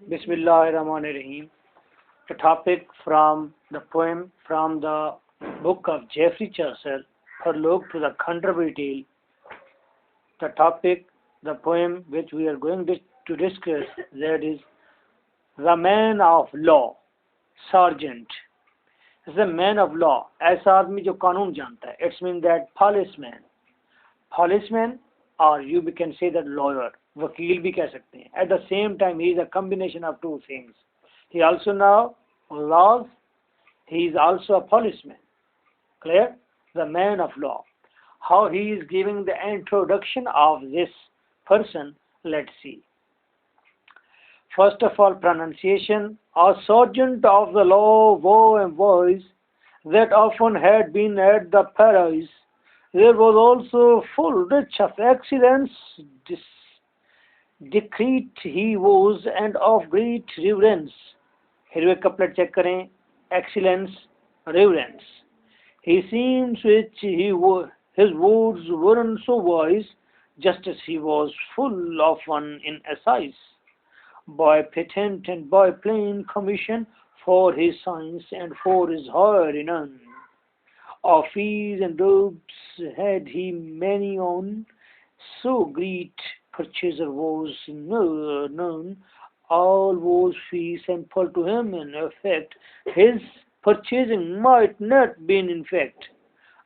Bismillahirrahmanirrahim. The topic from the poem from the book of Geoffrey Chaucer, Prologue to the Canterbury Tale. The topic, the poem which we are going to discuss, that is the man of law, sergeant. Is a man of law. ऐसा आदमी जो कानून जानता है. It's mean that policeman. Policeman, or you can say that lawyer. वकील भी कह सकते हैं. At the same time, he is a combination of two things. He also know laws. He is also a policeman. Clear? The man of law. How he is giving the introduction of this person, let's see. First of all, pronunciation. A sergeant of the law, woe and voice, that often had been at the paradise. There was also full rich of excellence, discreet he was, and of great reverence. Here couplet check करें. Excellence, reverence. He seems which his words weren't so wise, just as he was full of one in assize. By patent and by plain commission, for his science and for his higher renown. Of fees and robes had he many on, so great purchaser was known. All was fee simple to him in effect. His purchasing might not been in fact.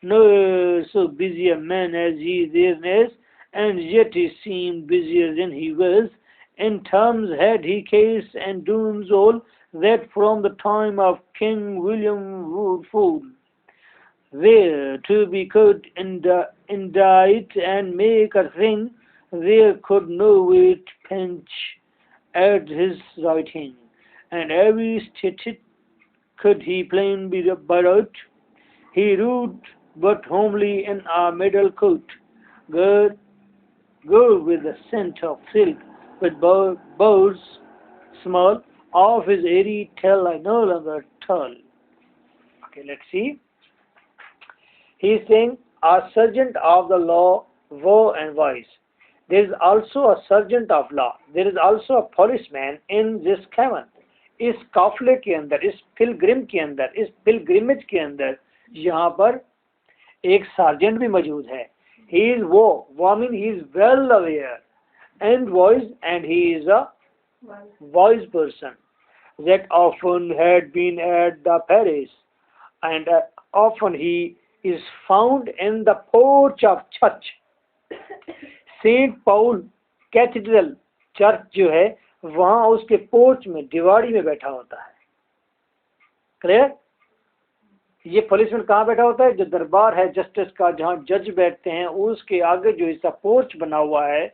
No so busy a man as he there is, and yet he seemed busier than he was. In terms had he case and dooms all, that from the time of King William would fall. There to be could indict and make a thing, there could no it pinch at his right hand, and every statute could he plain be borrowed. He ruled but homely in a middle coat, good with the scent of silk, with birds small, of his airy tell I no longer tell. Okay, let's see. He is saying, a sergeant of the law, woe and wise. There is also a sergeant of law. There is also a policeman in this cavern. इस काफले के अंदर, इस Pilgrim के अंदर, इस pilgrimage के अंदर यहाँ पर एक सार्जेंट भी मौजूद है. He is वो mean he is well aware and wise, and he is a wise person that often had been at the Paris, and often he is found in the porch of church. Saint Paul cathedral church जो है वहां उसके porch में दीवारी में बैठा होता है. क्लियर? ये पुलिसमैन कहाँ बैठा होता है? जो दरबार है जस्टिस का, जहाँ जज बैठते हैं, उसके आगे जो हिस्सा पोर्च बना हुआ है,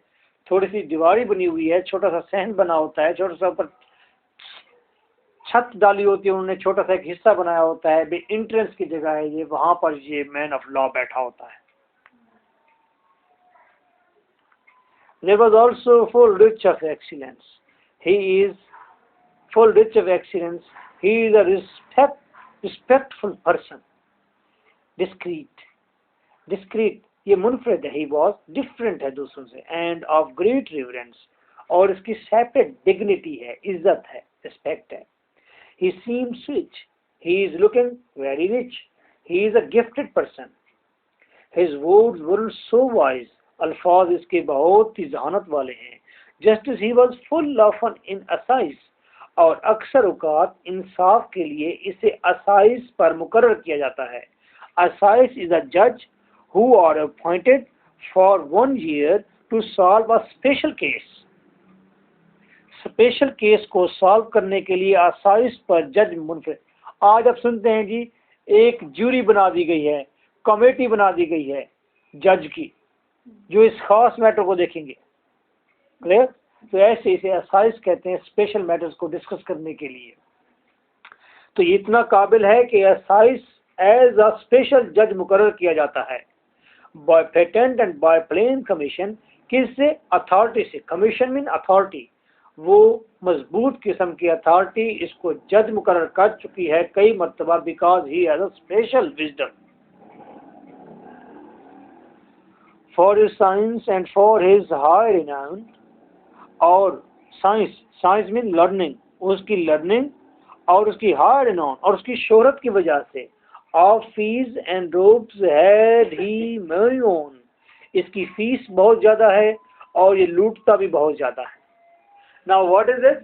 थोड़ी सी दीवारी बनी हुई है, छोटा सा सहन बना होता है, छोटा सा ऊपर छत डाली होती है उन्होंने, छोटा सा एक हिस्सा बनाया होता है, एंट्रेंस की जगह है ये, वहां पर ये मैन ऑफ लॉ बैठा होता है. There was also full rich of excellence. He is full rich of excellence. He is a respectful person. Discreet. ये मुनफरद है. He was different है दूसरों से, and of great reverence. और इसकी separate dignity है, इज्जत है, respect है. He seems rich. He is looking very rich. He is a gifted person. His words were so wise. अल्फाज इसके बहुत ही जहानत वाले हैं. Just as he was full of an in assize, और अक्सर औकात इंसाफ के लिए इसे असाइज पर मुकर्रर किया जाता है. असाइज is a judge who are appointed for 1 year to solve a special case. Special case को सॉल्व करने के लिए असाइज पर जज मुनफरद. आज आप सुनते हैं जी एक ज्यूरी बना दी गई है, कमेटी बना दी गई है जज की, जो इस खास मैटर को देखेंगे. क्लियर? तो ऐसे इसे असाइज कहते हैं, स्पेशल मैटर्स को डिस्कस करने के लिए. तो ये इतना काबिल है कि असाइज एज अ स्पेशल जज मुकर्रर किया जाता है. By patent and by plain commission. किससे? अथॉरिटी से. Commission mean authority. वो मजबूत किस्म की अथॉरिटी इसको जज मुकर्रर कर चुकी है कई मरतबा, because he has a special wisdom. For his science and for his high renown, और साइंस, साइंस मीन लर्निंग, उसकी लर्निंग और उसकी हार्ड रिनॉन और उसकी शोहरत की वजह से, of fees and robes had he marry on, इसकी फीस बहुत ज्यादा है और ये लूटता भी बहुत ज्यादा है। Now what is it?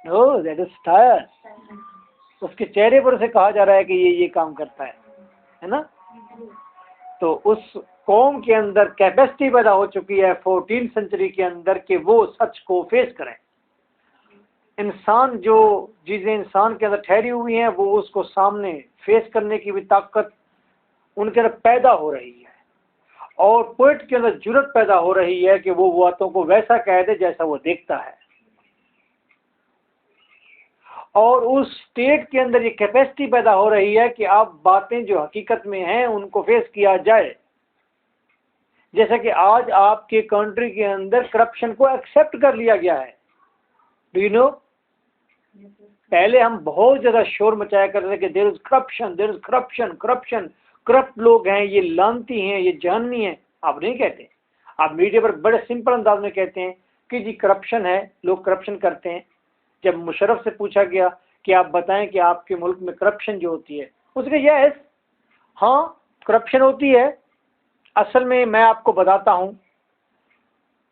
No, that is tyre. उसके चेहरे पर उसे कहा जा रहा है कि ये काम करता है ना। तो उस कौम के अंदर कैपेसिटी पैदा हो चुकी है 14th सेंचुरी के अंदर कि वो सच को फेस करें। इंसान, जो चीजें इंसान के अंदर ठहरी हुई हैं, वो उसको सामने फेस करने की भी ताकत उनके अंदर पैदा हो रही है और पोएट के अंदर जुर्रत पैदा हो रही है कि वो बातों को वैसा कह दे जैसा वो देखता है। और उस स्टेट के अंदर ये कैपेसिटी पैदा हो रही है कि अब बातें जो हकीकत में हैं उनको फेस किया जाए। जैसे कि आज आपके कंट्री के अंदर करप्शन को एक्सेप्ट कर लिया गया है। Do you know? पहले हम बहुत ज्यादा शोर मचाया करते थे कि there is corruption, there is corruption, corruption, corrupt लोग हैं, ये लानती हैं, ये जहन्नमी हैं। आप नहीं कहते, आप मीडिया पर बड़े सिंपल अंदाज में कहते हैं कि जी करप्शन है, लोग करप्शन करते हैं। जब मुशर्रफ से पूछा गया कि आप बताएं कि आपके मुल्क में करप्शन जो होती है, उसने यस, हाँ करप्शन होती है। असल में मैं आपको बताता हूं,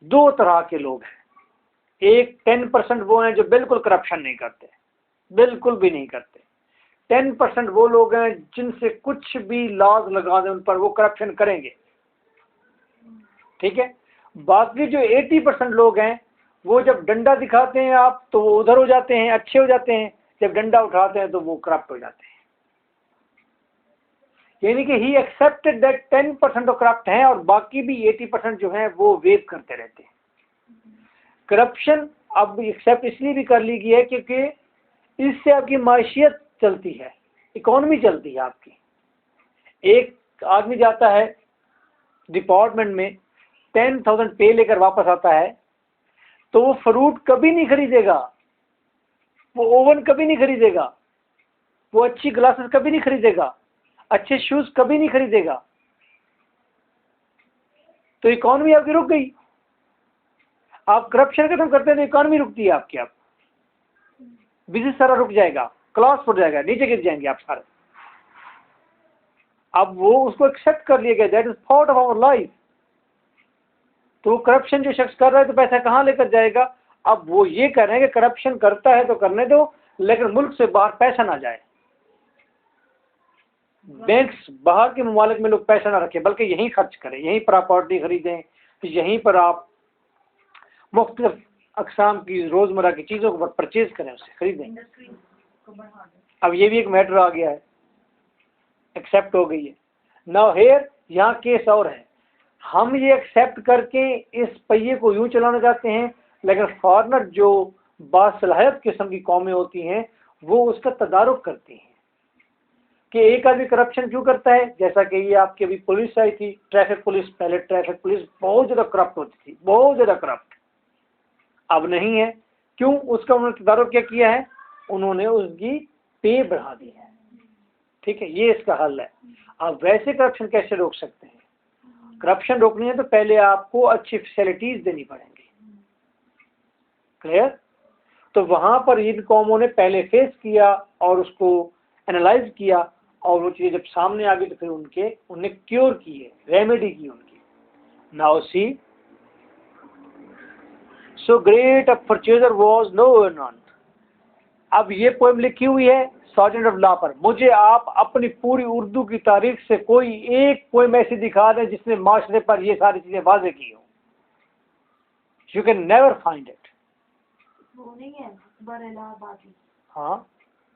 दो तरह के लोग हैं। एक 10% वो हैं जो बिल्कुल करप्शन नहीं करते, बिल्कुल भी नहीं करते। 10% वो लोग हैं जिनसे कुछ भी लॉज लगा दें उन पर, वो करप्शन करेंगे, ठीक है। बाकी जो 80% लोग हैं, वो जब डंडा दिखाते हैं आप तो वो उधर हो जाते हैं, अच्छे हो जाते हैं, जब डंडा उठाते हैं तो वो करप्ट हो जाते हैं। यानी कि ही एक्सेप्टेड दैट 10% तो करप्ट हैं और बाकी भी 80% जो हैं वो वेव करते रहते हैं। करप्शन अब एक्सेप्ट इसलिए भी कर ली गई है क्योंकि इससे आपकी माशियत चलती है, इकोनॉमी चलती है आपकी। एक आदमी जाता है डिपार्टमेंट में, 10,000 पे लेकर वापस आता है तो वो फ्रूट कभी नहीं खरीदेगा, वो ओवन कभी नहीं खरीदेगा, वो अच्छी ग्लासेस कभी नहीं खरीदेगा, अच्छे शूज कभी नहीं खरीदेगा। तो इकोनॉमी आपकी रुक गई। आप करप्शन खत्म करते हैं तो इकोनॉमी रुकती है आपकी, आप बिजनेस सारा रुक जाएगा, क्लास फुट जाएगा, नीचे गिर जाएंगे आप सारे। अब वो उसको एक्सेप्ट कर लिया गया, that is part of our life. तो करप्शन जो शख्स कर रहा है तो पैसा कहाँ लेकर जाएगा? अब वो ये कह रहे हैं कि करप्शन करता है तो करने दो, लेकिन मुल्क से बाहर पैसा ना जाए, बैंक्स बाहर के ममालिक में लोग पैसा ना रखें, बल्कि यहीं खर्च करें, यहीं प्रॉपर्टी खरीदें, यहीं पर आप मुख्तलिफ अकसाम की रोजमर्रा की चीज़ों को परचेज करें, उससे खरीदें। अब ये भी एक मैटर आ गया है, एक्सेप्ट हो गई है। नाउ हेयर, यहाँ केस और है, हम ये एक्सेप्ट करके इस पहिए को यूं चलाना चाहते हैं, लेकिन फॉरनर जो बासलाहियत किस्म की कौमें होती हैं वो उसका तदारुक करती हैं कि एक आदमी करप्शन क्यों करता है। जैसा कि ये आपकी अभी पुलिस आई थी, ट्रैफिक पुलिस, पहले ट्रैफिक पुलिस बहुत ज़्यादा करप्ट होती थी, बहुत ज़्यादा करप्ट, अब नहीं है। क्यों? उसका उन्होंने तदारुक क्या किया है, उन्होंने उसकी पे बढ़ा दी है, ठीक है, ये इसका हल है। आप वैसे करप्शन कैसे रोक सकते हैं? करप्शन रोकनी है तो पहले आपको अच्छी फैसिलिटीज देनी पड़ेंगी, क्लियर? तो वहां पर इन कौमों ने पहले फेस किया और उसको एनालाइज किया और वो चीज़ जब सामने आ गई तो फिर उन्हें क्योर की है, रेमेडी की उनकी। Now see, so great a purchaser was no none. अब ये पोएम लिखी हुई है सर्जेंट ऑफ लॉ पर। मुझे आप अपनी पूरी उर्दू की तारीख से कोई एक पोएम ऐसी दिखा दें जिसने माशरे पर ये सारी चीजें वाजे की हो। You can never find it. वो नहीं है अकबर इलाहाबादी, हाँ,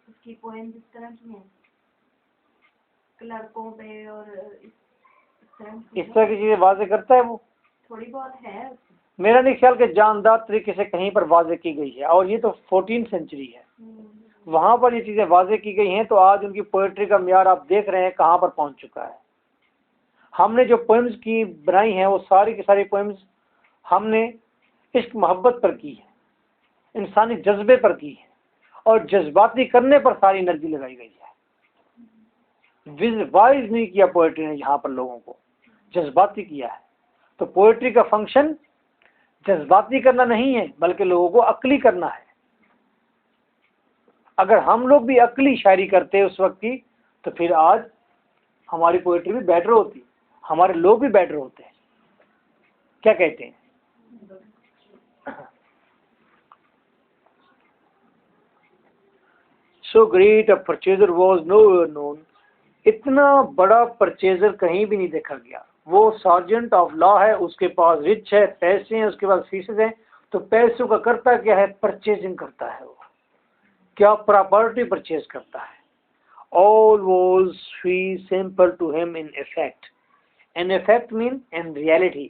उसकी पोएम जिस तरह की है क्लर्कों पे और इस तरह की चीजें वाजे करता है वो, थोड़ी बहुत है। मेरा नहीं ख्याल कि जानदार तरीके से कहीं पर वाजे की गई है। और ये तो 14th सेंचुरी है, वहां पर ये चीजें वाजे की गई हैं। तो आज उनकी पोएट्री का म्यार आप देख रहे हैं कहाँ पर पहुंच चुका है। हमने जो पोएम्स की बनाई हैं वो सारी की सारी पोएम्स हमने इश्क मोहब्बत पर की है, इंसानी जज्बे पर की है और जज्बाती करने पर सारी एनर्जी लगाई गई है। वाइज नहीं किया पोएट्री ने, यहाँ पर लोगों को जज्बाती किया है। तो पोएट्री का फंक्शन जज्बाती करना नहीं है, बल्कि लोगों को अक्ली करना है। अगर हम लोग भी अक्ली शायरी करते उस वक्त की, तो फिर आज हमारी पोएट्री भी बेटर होती, हमारे लोग भी बेटर होते हैं। क्या कहते हैं? So great a purchaser was nowhere known. इतना बड़ा परचेजर कहीं भी नहीं देखा गया। वो सार्जेंट ऑफ लॉ है, उसके पास रिच है, पैसे हैं, उसके पास फीसेस हैं। तो पैसों का करता क्या है? परचेजिंग करता है। वो क्या प्रॉपर्टी परचेज करता है। All was free simple to him in effect. In effect mean in reality.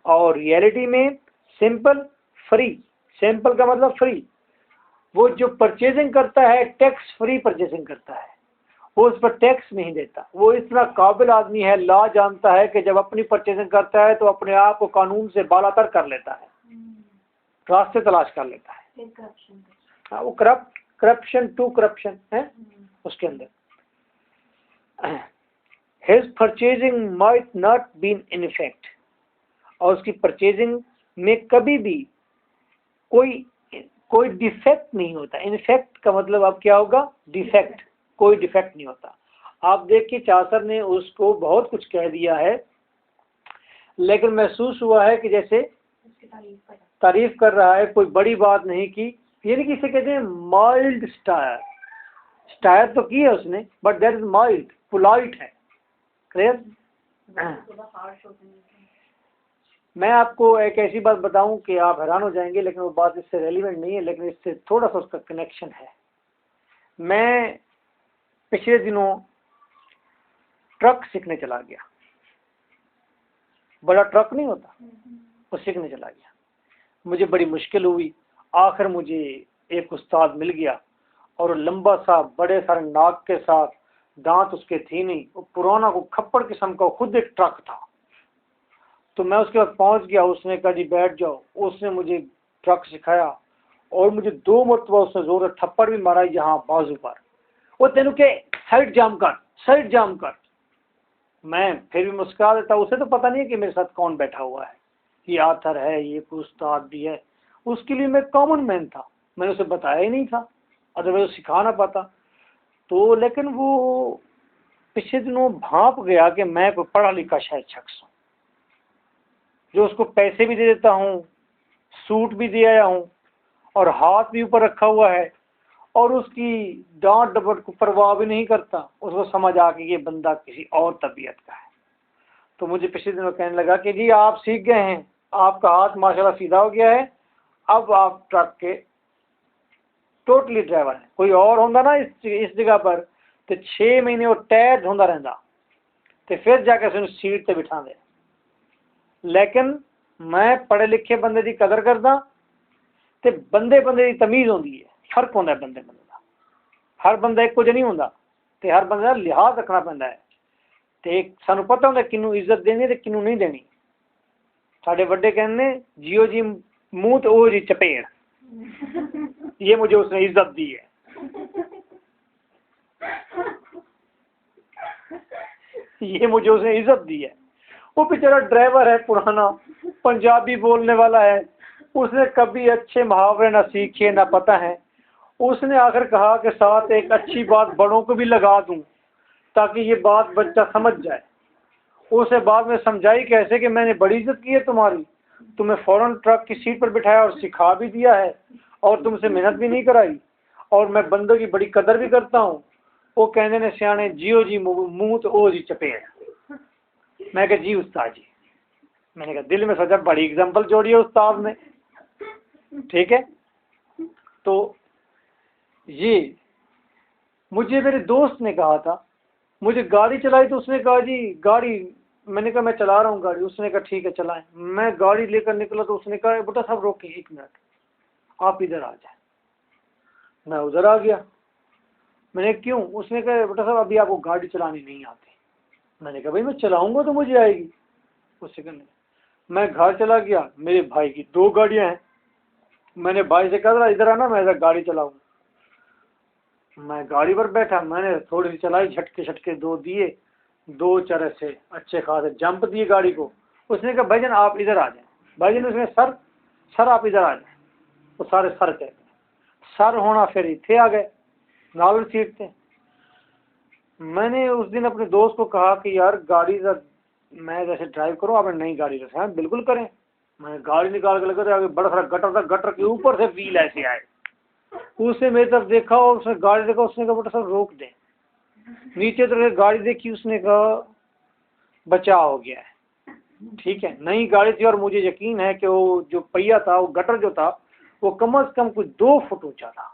और रियलिटी में सिंपल फ्री। सिंपल का मतलब फ्री। वो जो परचेजिंग करता है टैक्स फ्री परचेजिंग करता है, वो उस पर टैक्स नहीं देता। वो इतना काबिल आदमी है, लॉ जानता है कि जब अपनी परचेजिंग करता है तो अपने आप को कानून से बालातर कर लेता है, रास्ते तलाश कर लेता है। हाँ, वो करप्शन टू करप्शन है उसके अंदर। His purchasing might not been in effect. और उसकी परचेजिंग में कभी भी कोई डिफेक्ट नहीं होता। इनफेक्ट का मतलब अब क्या होगा? डिफेक्ट। कोई डिफेक्ट नहीं होता। आप देखिए चासर ने उसको बहुत कुछ कह दिया है, लेकिन महसूस हुआ है कि जैसे तारीफ कर रहा है, कोई बड़ी बात नहीं की। यानी कि इसे कहते हैं माइल्ड स्टायर। स्टायर तो की है उसने, but that is mild, polite है। क्लियर? मैं आपको एक ऐसी बात बताऊं कि आप हैरान हो जाएंगे, लेकिन वो बात इससे रेलिवेंट नहीं है, लेकिन इससे थोड़ा सा उसका कनेक्शन है। मैं पिछले दिनों ट्रक सीखने चला गया। बड़ा ट्रक नहीं होता, वो सीखने चला गया। मुझे बड़ी मुश्किल हुई। आखिर मुझे एक उस्ताद मिल गया, और लंबा सा बड़े सारे नाक के साथ, दांत उसके थी नहीं, वो पुराना को खप्पड़ किस्म का खुद एक ट्रक था। तो मैं उसके बाद पहुंच गया। उसने कहा जी बैठ जाओ। उसने मुझे ट्रक सिखाया, और मुझे 2 मरतबा उसने जोर से थप्पड़ भी मारा यहाँ बाजू पर। वो तेनू के साइड जाम कर, साइड जाम कर। मैं फिर भी मुस्कुरा देता। उसे तो पता नहीं है कि मेरे साथ कौन बैठा हुआ है, ये आथर है, ये उस्ताद भी है। उसके लिए मैं कॉमन मैन था, मैंने उसे बताया ही नहीं था, अदरवाइज सिखा ना पाता। तो लेकिन वो पिछले दिनों भाप गया कि मैं कोई पढ़ा लिखा शायद शख्स हूँ, जो उसको पैसे भी दे देता हूँ, सूट भी दे आया हूँ, और हाथ भी ऊपर रखा हुआ है, और उसकी डांट डपट को परवाह भी नहीं करता। उसको समझ आ कि ये बंदा किसी और तबीयत का है। तो मुझे पिछले दिनों कहने लगा कि जी आप सीख गए हैं, आपका हाथ माशाल्लाह सीधा हो गया है, अब आप ट्रक के टोटली ड्राइवर हैं। कोई और होता ना इस जगह पर, तो 6 महीने वो टायर ढूंढा रहता, तो फिर जाकर सीट पे बिठा दे। लेकिन मैं पढ़े लिखे बंदे की कदर करदा, ते बंदे बंदे की तमीज़ होंदी है। फर्क होंदा है बंदे बंदे का। हर बंदा एक कुछ नहीं होंदा, ते हर बंदे का लिहाज रखना पैंदा है। ते सानू पता होंदा किनू इज्जत देनी ते किनू नहीं देनी। साडे बड़े कहने जियो जी मुंह ते ओ जी चपेड़, ये मुझे उसने इज्जत दी है। ये मुझे उसने इज्जत दी है। वो बेचारा ड्राइवर है, पुराना पंजाबी बोलने वाला है, उसने कभी अच्छे मुहावरे ना सीखे ना पता है। उसने आखिर कहा कि साथ एक अच्छी बात बड़ों को भी लगा दूं ताकि ये बात बच्चा समझ जाए। उसे बाद में समझाई कैसे कि मैंने बड़ी इज्जत की है तुम्हारी, तुम्हें फौरन ट्रक की सीट पर बिठाया और सिखा भी दिया है, और तुमसे मेहनत भी नहीं कराई, और मैं बंदों की बड़ी कदर भी करता हूँ। वो कहने ने सियाने जियो जी मुंह तो ओ जी चपेड़। मैं कहा जी उस्ताद जी। मैंने कहा दिल में सोचा बड़ी एग्जाम्पल जोड़ी है उस्ताद ने। ठीक है, तो ये मुझे मेरे दोस्त ने कहा था, मुझे गाड़ी चलाई तो उसने कहा जी गाड़ी, मैंने कहा मैं चला रहा हूँ गाड़ी। उसने कहा ठीक है चलाएं। मैं गाड़ी लेकर निकला तो उसने कहा बेटा साहब रोके 1 मिनट, आप इधर आ जाए। मैं उधर आ गया। मैंने क्यों? उसने कहा बेटा साहब अभी आपको गाड़ी चलानी नहीं आती। मैंने कहा भाई मैं चलाऊंगा तो मुझे आएगी। उससे कहने मैं घर चला गया। मेरे भाई की 2 गाड़ियां हैं। मैंने भाई से कहा इधर आना, मैं इधर गाड़ी चलाऊंगा। मैं गाड़ी पर बैठा, मैंने थोड़ी सी चलाई, झटके झटके 2 दिए, 2 से अच्छे खासे जंप दिए गाड़ी को। उसने कहा भाईजान आप इधर आ जाए। भाईजान उसने सर सर आप इधर आ जाए, तो सारे सर कहते हैं। सर होना फिर इतने आ गए नाल सीट थे। मैंने उस दिन अपने दोस्त को कहा कि यार गाड़ी मैं जैसे ड्राइव करूँ, आपने नई गाड़ी रखा है, बिल्कुल करें। मैंने गाड़ी निकाल के लगा, आगे बड़ा सारा गटर था, गटर के ऊपर से व्हील ऐसे आए। उसने मेरी तरफ देखा और उसने गाड़ी देखा, उसने कहा बेटा सर रोक दे। नीचे तो गाड़ी देखी, उसने कहा बचाव हो गया है। ठीक है, नई गाड़ी थी और मुझे यकीन है कि वो जो पहिया था, वो गटर जो था, वो कम से कम कुछ 2 फुट ऊंचा था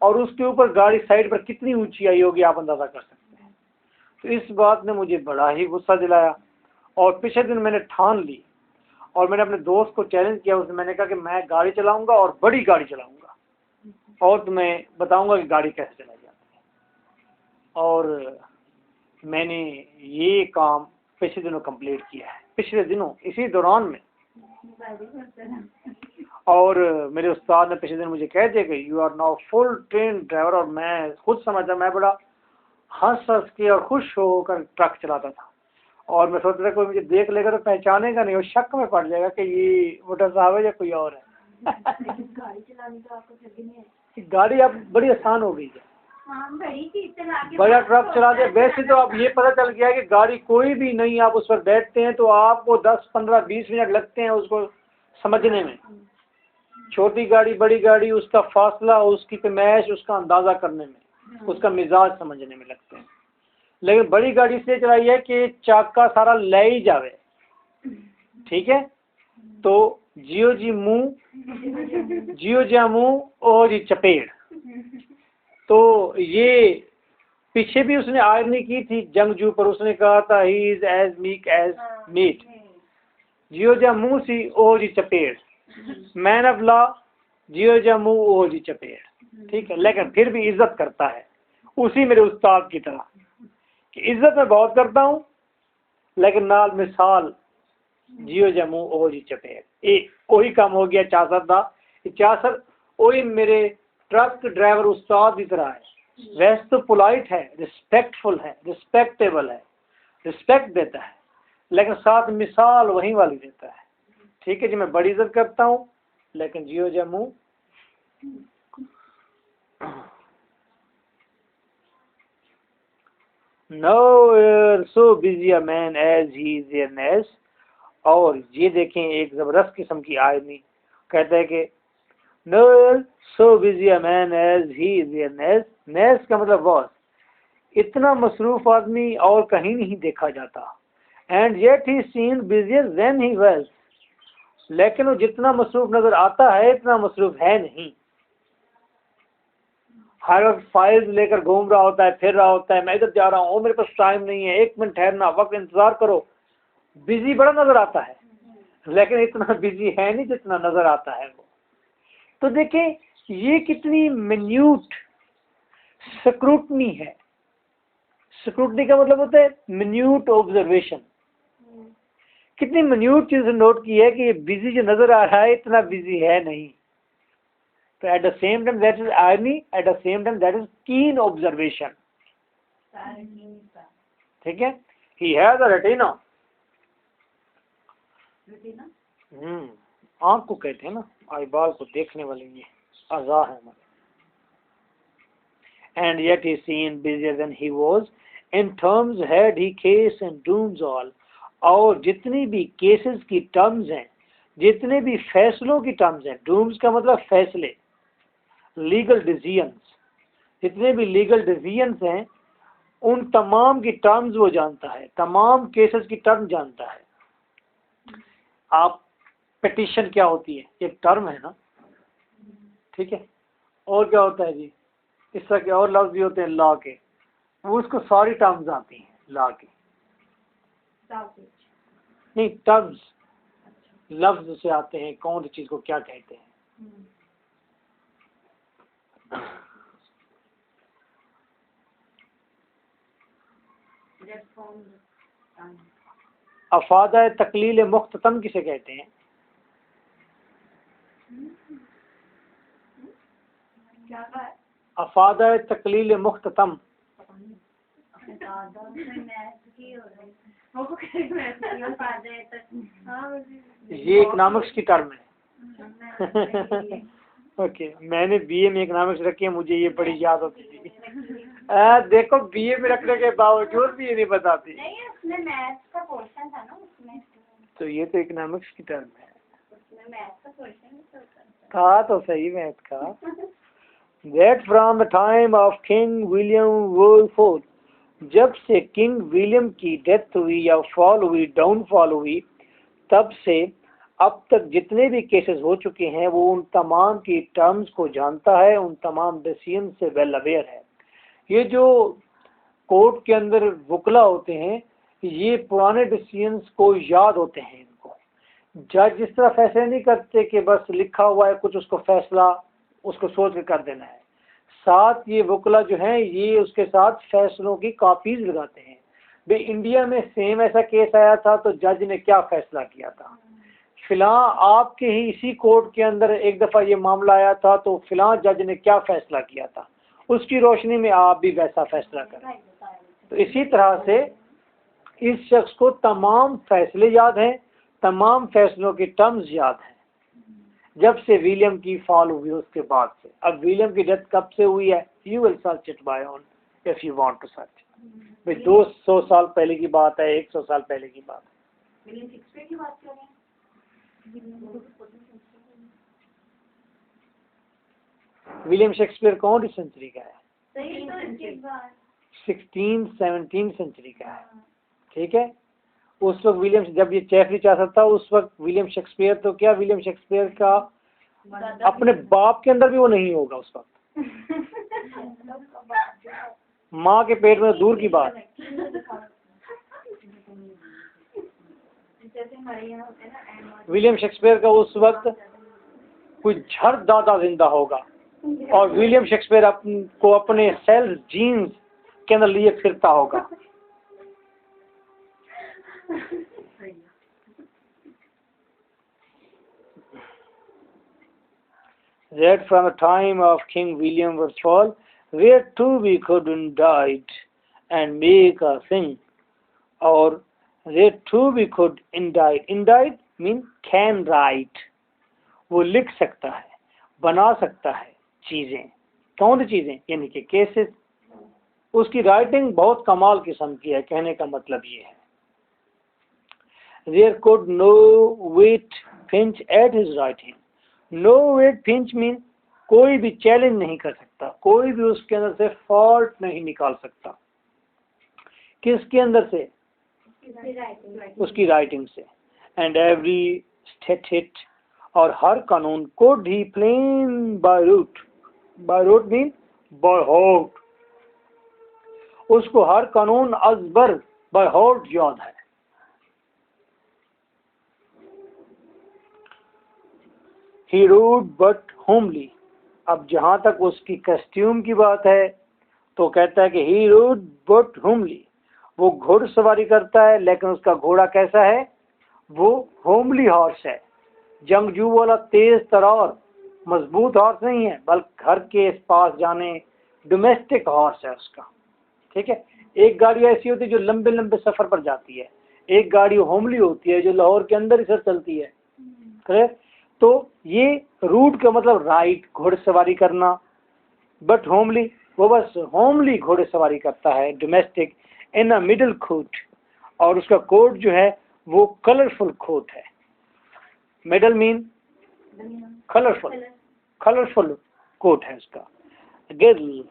और उसके ऊपर गाड़ी साइड पर कितनी ऊंची आई होगी आप अंदाजा कर सकते हैं। तो इस बात ने मुझे बड़ा ही गुस्सा दिलाया और पिछले दिन मैंने ठान ली और मैंने अपने दोस्त को चैलेंज किया। उसने मैंने कहा कि मैं गाड़ी चलाऊंगा और बड़ी गाड़ी चलाऊंगा और तुम्हें बताऊंगा कि गाड़ी कैसे चलाई जाती है। और मैंने ये काम पिछले दिनों कंप्लीट किया है, पिछले दिनों इसी दौरान में। और मेरे उस्ताद ने पिछले दिन मुझे कह दिया कि you are now full train driver. और मैं खुद समझा, मैं बड़ा हंस के और खुश होकर ट्रक चलाता था और मैं सोचता था कोई मुझे देख लेगा तो पहचानेगा नहीं, वो शक में पड़ जाएगा कि ये मोटर साहब है या कोई और है। गाड़ी चलाने का आपको फिर भी नहीं है। गाड़ी अब बड़ी आसान हो गई है, बड़ी बड़ा ट्रक चला दे। वैसे तो अब ये पता चल गया है कि गाड़ी कोई भी नहीं, आप उस पर बैठते हैं तो आपको 10, 15, 20 मिनट लगते हैं उसको समझने में। छोटी गाड़ी, बड़ी गाड़ी, उसका फासला, उसकी पैमाइश, उसका अंदाज़ा करने में, उसका मिजाज समझने में लगते हैं। लेकिन बड़ी गाड़ी से चलाई है कि चाका सारा ले ही जावे। ठीक है, तो जियो जी मुँह, जियो जा मुँह और जी चपेड़। तो ये पीछे भी उसने आयरनी की थी जंगजू पर, उसने कहा था he is as meek as meat, जियो जा मुँह सी ओ जी चपेड़, मैन ऑफ लॉ, जियो जा मुँह ओ जी चपेड़। ठीक है, लेकिन फिर भी इज्जत करता है उसी मेरे उस्ताद की तरह कि इज्जत मैं बहुत करता हूँ लेकिन नाल मिसाल जियो जा मुँह ओ जी चपेड़। वही काम हो गया चासर का। चासर वही मेरे ट्रक ड्राइवर उस्ताद की तरह है। वैसे तो पोलाइट है, रिस्पेक्टफुल है, रिस्पेक्टेबल है, रिस्पेक्ट देता है, लेकिन साथ मिसाल वही वाली देता है। ठीक है जी, मैं बड़ी इज्जत करता हूँ लेकिन जियो जम्मू no so busy a man as he is a ness. और ये देखें एक जबरदस्त किस्म की आदमी कहता है कि no so busy a man as he is a ness. Ness का मतलब बॉस, इतना मसरूफ आदमी और कहीं नहीं देखा जाता। And yet he seen busier than he was, लेकिन वो जितना मसरूफ नजर आता है इतना मसरूफ है नहीं। हर वक्त फाइल्स लेकर घूम रहा होता है, फिर रहा होता है, मैं इधर जा रहा हूँ, मेरे पास टाइम नहीं है, 1 मिनट ठहरना, वक्त इंतजार करो। बिजी बड़ा नजर आता है लेकिन इतना बिजी है नहीं जितना नजर आता है वो। तो देखें ये कितनी मिन्यूट स्क्रूटनी है। स्क्रूटनी का मतलब होता है मिन्यूट ऑब्जर्वेशन। कितनी मिन्यूट चीज नोट की है कि ये बिजी जो नजर आ रहा है इतना बिजी है नहीं। तो at the same time that is irony, at the same time that is keen observation. ठीक है, ही हैज अ रेटिना। आंख को कहते हैं ना, आईबाल को देखने वाले, ये अज़ा है हमारे। And yet he seemed busier than he was. In terms had he case and dooms all. और जितनी भी केसेस की टर्म्स हैं, जितने भी फैसलों की टर्म्स हैं, डूम्स का मतलब फैसले, लीगल डिसीजंस, जितने भी लीगल डिसीजंस हैं उन तमाम की टर्म्स वो जानता है, तमाम केसेस की टर्म जानता है। आप पिटीशन क्या होती है, एक टर्म है ना। ठीक है, और क्या होता है जी, इस तरह के और लफ्ज भी होते हैं लॉ के, वो उसको सारी टर्म्स आती हैं लॉ की। नहीं, टर्म्स लफ्ज से आते हैं, कौन सी चीज को क्या कहते हैं। अफादा तकलील मुख्ततम किसे कहते हैं? अफादा तकलील मुख्ततम, वो कह मैं सीरियल पा जाए तो हाँ ये इकोनॉमिक्स की टर्म है। ओके, मैंने बीए में इकोनॉमिक्स रखी है, मुझे ये बड़ी याद होती थी। देखो बीए में रखने के बावजूद भी ये नहीं बताती। नहीं, उसमें मैथ्स का पोर्शन था ना उसमें। तो ये तो इकोनॉमिक्स की टर्म है। उसमें मैथ्स का पोर्शन था तो सही मैथ का। That from the time of King William Wilberforce, जब से किंग विलियम की डेथ हुई या फॉल हुई, डाउनफॉल हुई, तब से अब तक जितने भी केसेस हो चुके हैं वो उन तमाम की टर्म्स को जानता है, उन तमाम डिसीजन से वेल अवेयर है। ये जो कोर्ट के अंदर वकला होते हैं, ये पुराने डिसीजंस को याद होते हैं इनको। जज जिस तरह फैसले नहीं करते कि बस लिखा हुआ है कुछ, उसको फैसला उसको सोच के कर देना है। साथ ये वकला जो हैं ये उसके साथ फैसलों की कॉपीज लगाते हैं। भाई इंडिया में सेम ऐसा केस आया था तो जज ने क्या फैसला किया था, फिलहाल आपके ही इसी कोर्ट के अंदर एक दफ़ा ये मामला आया था तो फिलहाल जज ने क्या फैसला किया था, उसकी रोशनी में आप भी वैसा फैसला करें। तो इसी तरह से इस शख्स को तमाम फैसले याद हैं, तमाम फैसलों की टर्म्स याद हैं, जब से विलियम की फॉल हुई उसके बाद से। अब विलियम की डेथ कब से हुई है, you will search it by on if you want to search. भाई 200 साल पहले की बात है, 100 साल पहले की बात है। विलियम शेक्सपियर की बात कर रहे हैं। विलियम शेक्सपियर कौन सी सेंचुरी का है? सही तो इसके बाद 16-17 सेंचुरी का है। ठीक है, उस वक्त विलियम, जब ये चैफरी चाहता था उस वक्त विलियम शेक्सपियर, तो क्या विलियम शेक्सपियर का अपने बाप के अंदर भी वो नहीं होगा उस वक्त, माँ के पेट में दूर की बात। जैसे हमारे यहाँ होते हैं ना विलियम शेक्सपियर का उस वक्त कोई झड़ दादा जिंदा होगा और विलियम शेक्सपियर को अपने सेल्स जीन्स के अंदर लिए फिरता होगा। That from the time of King William was fall, where too we could indict and make a thing, or where too we could indict. Indict mean can write. वो लिख सकता है, बना सकता है चीजें। कौन सी चीजें? यानी कि केसेस। उसकी राइटिंग बहुत कमाल किस्म की है, कहने का मतलब ये है। There could no wit pinch at his writing. No wit pinch mean कोई भी चैलेंज नहीं कर सकता, कोई भी उसके अंदर से फॉल्ट नहीं निकाल सकता। किसके अंदर से? उसकी राइटिंग से। एंड एवरी स्टेट, और हर कानून could he plain by root. By root mean by heart. उसको हर कानून अजबर by heart याद है। He wrote but homely. अब जहाँ तक उसकी कस्ट्यूम की बात है तो कहता है कि he wrote but homely. वो घोड़सवारी करता है लेकिन उसका घोड़ा कैसा है? वो होमली हॉर्स है, जंगजू वाला तेज तरार मजबूत हॉर्स नहीं है, बल्कि घर के पास जाने डोमेस्टिक हॉर्स है उसका। ठीक है, एक गाड़ी ऐसी होती है जो लंबे लंबे सफर पर जाती है, एक गाड़ी होमली होती है जो लाहौर के अंदर ही सर चलती है। करेक्ट? तो ये रूट का मतलब राइट, घोड़सवारी करना, बट होमली, वो बस होमली घोड़सवारी करता है, domestic in a middle coat, और उसका कोट जो है वो कलरफुल कोट है। Middle mean colourful, colourful coat है उसका। Gill,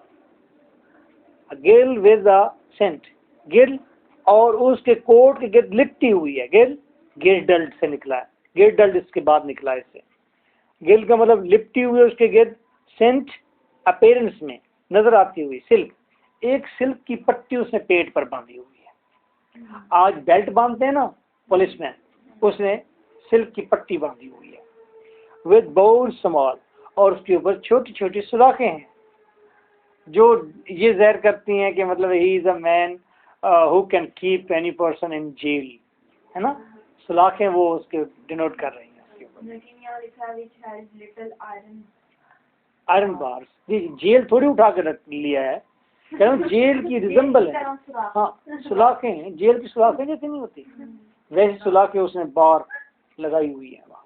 gill with a saint, gill, और उसके कोट की गिल लिपटी हुई है। गिल गिल्डल्ड से निकला है, गिल्डल्ड इसके बाद निकला है इससे। गिल का मतलब लिपटी हुई है उसके गिल्ड, सेंट अपीयरेंस में नजर आती हुई, सिल्क, एक सिल्क की पट्टी उसने पेट पर बांधी हुई है। आज बेल्ट बांधते हैं ना पुलिसमैन, उसने सिल्क की पट्टी बांधी हुई है। विद बोर स्मॉल, और उसके ऊपर छोटी छोटी सुराखें हैं जो ये ज़ाहिर करती हैं कि मतलब he is a man who can keep any person in jail, है ना। सुराखें वो उसके डिनोट कर रही हैं उसके ऊपर। आयरन बार्स, जी जेल थोड़ी उठा के रख लिया है, कह रहा हूँ जेल की रिजेंबल है। हाँ, सुलाखें हैं, जेल की सुलाखें जैसी नहीं होती, वैसी सुलाखें उसने बार लगाई हुई है वहाँ।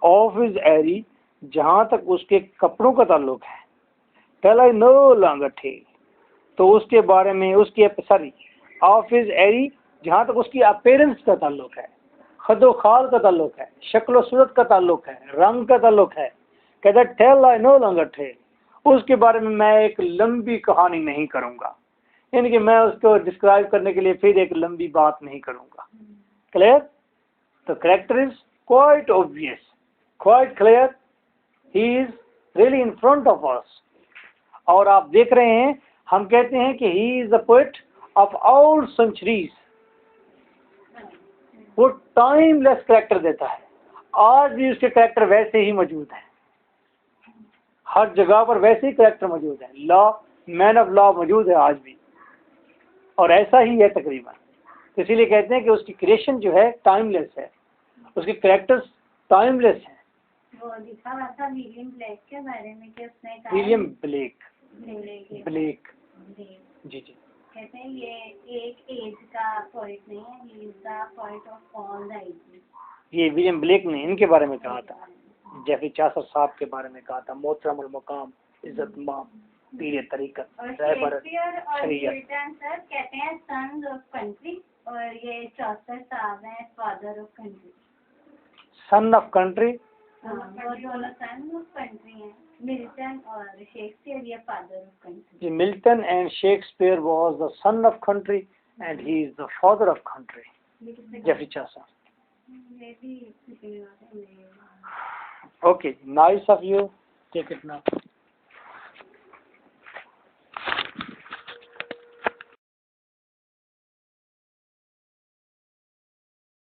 ऑफ हिज एरी, जहाँ तक उसके कपड़ों का ताल्लुक है, tell I no longer tale, तो उसके बारे में उसकी सॉरी ऑफ हिज एरी, जहाँ तक उसकी अपीयरेंस का ताल्लुक है, खदो खाल का ताल्लुक है, शक्ल सूरत का ताल्लुक है, रंग का ताल्लुक है, कहता tell I no longer tale, उसके बारे में मैं एक लंबी कहानी नहीं करूँगा, यानी कि मैं उसको डिस्क्राइब करने के लिए फिर एक लंबी बात नहीं करूँगा। क्लियर? तो character is quite obvious, quite clear, he is really in front of us. और आप देख रहे हैं, हम कहते हैं कि he is the poet of all centuries. वो टाइमलेस कैरेक्टर देता है, आज भी उसके कैरेक्टर वैसे ही मौजूद हैं, हर जगह पर वैसे ही कैरेक्टर मौजूद है, लॉ मैन ऑफ लॉ मौजूद है आज भी, और ऐसा ही है तकरीबन। तो इसीलिए कहते हैं कि उसकी क्रिएशन जो है टाइमलेस है, उसके कैरेक्टर्स टाइमलेस हैं। वो लिखा हुआ था विलियम ब्लेक के बारे में कि उसने कहा विलियम ब्लेक, ब्लेक जी जी, कहते हैं ये एक एज का पोएट नहीं है, he is the poet of all the ages. ये विलियम ब्लेक ने इनके बारे में कहा था, जेफरी चासर साहब के बारे में कहा था, मोहतरम मकाम, इज्जत माम, पीर तरीक़त, रहबर शरीयत। सर कहते हैं सन्स ऑफ कंट्री, और ये चासर साहब हैं father of country. Son of country, वो दोनों सन ऑफ कंट्री हैं, मिल्टन और शेक्सपियर ये father of country. Milton and Shakespeare was the son of country and he is the father of country, Geoffrey Chaucer. ये भी Okay, nice of you. Take it now.